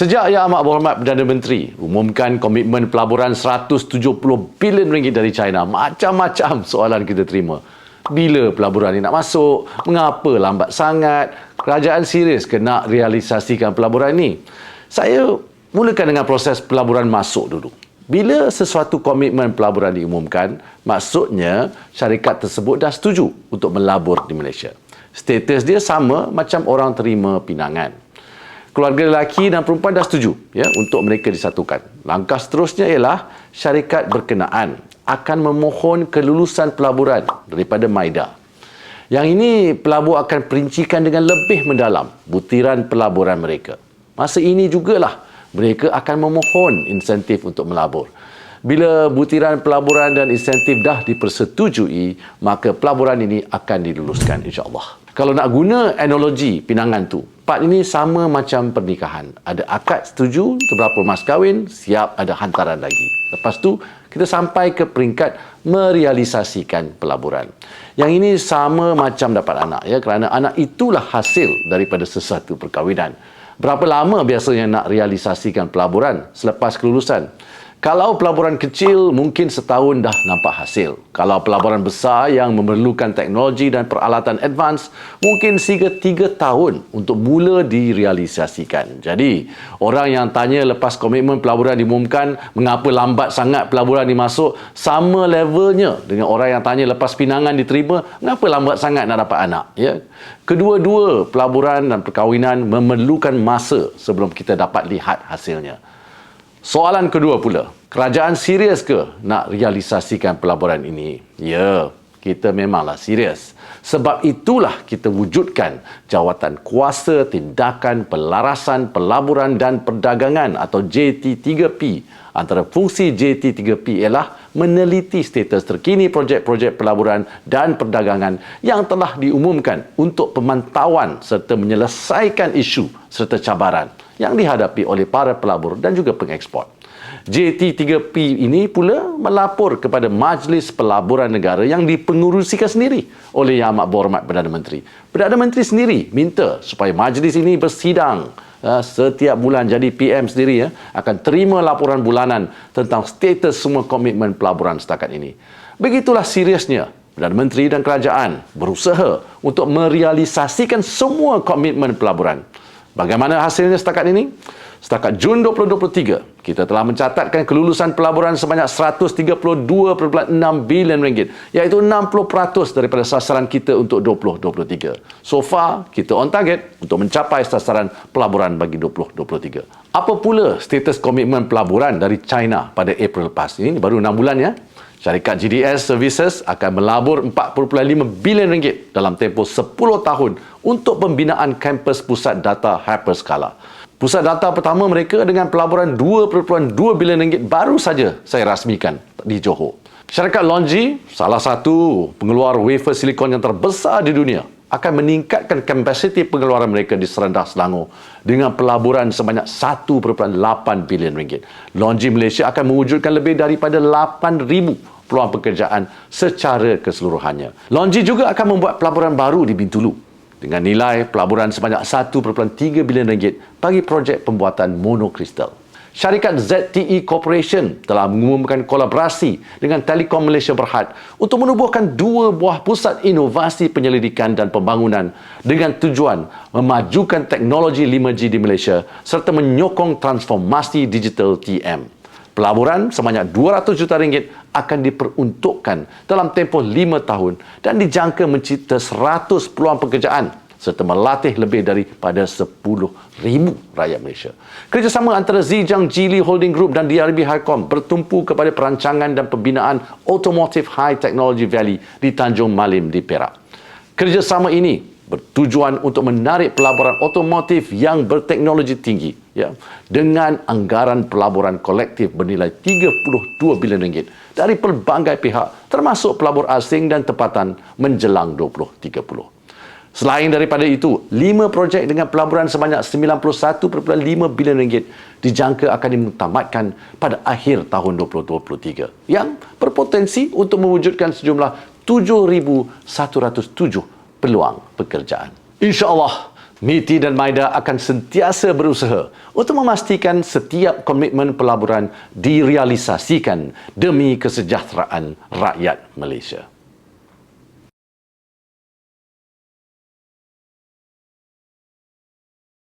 Sejak Yang Amat Berhormat Perdana Menteri umumkan komitmen pelaburan 170 bilion ringgit dari China, macam-macam soalan kita terima. Bila pelaburan ini nak masuk? Mengapa lambat sangat? Kerajaan serius ke nak realisasikan pelaburan ini? Saya mulakan dengan proses pelaburan masuk dulu. Bila sesuatu komitmen pelaburan diumumkan, maksudnya syarikat tersebut dah setuju untuk melabur di Malaysia. Status dia sama macam orang terima pinangan. Keluarga lelaki dan perempuan dah setuju untuk mereka disatukan. Langkah seterusnya ialah syarikat berkenaan akan memohon kelulusan pelaburan daripada MIDA. Yang ini pelabur akan perincikan dengan lebih mendalam butiran pelaburan mereka. Masa ini jugalah mereka akan memohon insentif untuk melabur. Bila butiran pelaburan dan insentif dah dipersetujui, maka pelaburan ini akan diluluskan insya-Allah. Kalau nak guna analogi pinangan tu, part ini sama macam pernikahan. Ada akad setuju, beberapa mas kahwin, siap ada hantaran lagi. Lepas tu, kita sampai ke peringkat merealisasikan pelaburan. Yang ini sama macam dapat anak, kerana anak itulah hasil daripada sesuatu perkahwinan. Berapa lama biasanya nak realisasikan pelaburan selepas kelulusan? Kalau pelaburan kecil, mungkin setahun dah nampak hasil. Kalau pelaburan besar yang memerlukan teknologi dan peralatan advance, mungkin 3 tahun untuk mula direalisasikan. Jadi, orang yang tanya lepas komitmen pelaburan diumumkan, mengapa lambat sangat pelaburan dimasuk, sama levelnya dengan orang yang tanya lepas pinangan diterima, mengapa lambat sangat nak dapat anak. Kedua-dua pelaburan dan perkahwinan memerlukan masa sebelum kita dapat lihat hasilnya. Soalan kedua pula, kerajaan serius ke nak realisasikan pelaburan ini? Ya, kita memanglah serius. Sebab itulah kita wujudkan Jawatan Kuasa Tindakan Pelarasan Pelaburan dan Perdagangan atau JT3P. Antara fungsi JT3P ialah meneliti status terkini projek-projek pelaburan dan perdagangan yang telah diumumkan untuk pemantauan serta menyelesaikan isu serta cabaran yang dihadapi oleh para pelabur dan juga pengeksport. JT3P ini pula melapor kepada Majlis Pelaburan Negara yang dipengurusikan sendiri oleh Yang Amat Berhormat Perdana Menteri. Perdana Menteri sendiri minta supaya majlis ini bersidang setiap bulan. Jadi PM sendiri akan terima laporan bulanan tentang status semua komitmen pelaburan setakat ini. Begitulah seriusnya Perdana Menteri dan kerajaan berusaha untuk merealisasikan semua komitmen pelaburan. Bagaimana hasilnya setakat ini? Setakat Jun 2023, kita telah mencatatkan kelulusan pelaburan sebanyak 132.6 bilion ringgit, iaitu 60% daripada sasaran kita untuk 2023. So far, kita on target untuk mencapai sasaran pelaburan bagi 2023. Apa pula status komitmen pelaburan dari China pada April lepas? Ini baru 6 bulan Syarikat GDS Services akan melabur 4.5 bilion ringgit dalam tempoh 10 tahun untuk pembinaan kampus pusat data hyperskala. Pusat data pertama mereka dengan pelaburan 2.2 bilion ringgit baru saja saya rasmikan di Johor. Syarikat Longi, salah satu pengeluar wafer silikon yang terbesar di dunia, akan meningkatkan kapasiti pengeluaran mereka di Serendah Selangor dengan pelaburan sebanyak 1.8 bilion ringgit. Longi Malaysia akan mewujudkan lebih daripada 8,000 peluang pekerjaan secara keseluruhannya. Longi juga akan membuat pelaburan baru di Bintulu dengan nilai pelaburan sebanyak 1.3 bilion ringgit bagi projek pembuatan monokristal. Syarikat ZTE Corporation telah mengumumkan kolaborasi dengan Telekom Malaysia Berhad untuk menubuhkan 2 buah pusat inovasi penyelidikan dan pembangunan dengan tujuan memajukan teknologi 5G di Malaysia serta menyokong transformasi digital TM. Pelaburan sebanyak 200 juta ringgit akan diperuntukkan dalam tempoh 5 tahun dan dijangka mencipta 100 peluang pekerjaan serta melatih lebih daripada 10,000 rakyat Malaysia. Kerjasama antara Zhejiang Geely Holding Group dan DRB Highcom bertumpu kepada perancangan dan pembinaan Automotive High Technology Valley di Tanjung Malim di Perak. Kerjasama ini bertujuan untuk menarik pelaburan otomotif yang berteknologi tinggi dengan anggaran pelaburan kolektif bernilai 32 bilion ringgit dari pelbagai pihak termasuk pelabur asing dan tempatan menjelang 2030. Selain daripada itu, 5 projek dengan pelaburan sebanyak 91.5 bilion ringgit dijangka akan dimutamatkan pada akhir tahun 2023 yang berpotensi untuk mewujudkan sejumlah 7,107 peluang pekerjaan. InsyaAllah, MITI dan MIDA akan sentiasa berusaha untuk memastikan setiap komitmen pelaburan direalisasikan demi kesejahteraan rakyat Malaysia.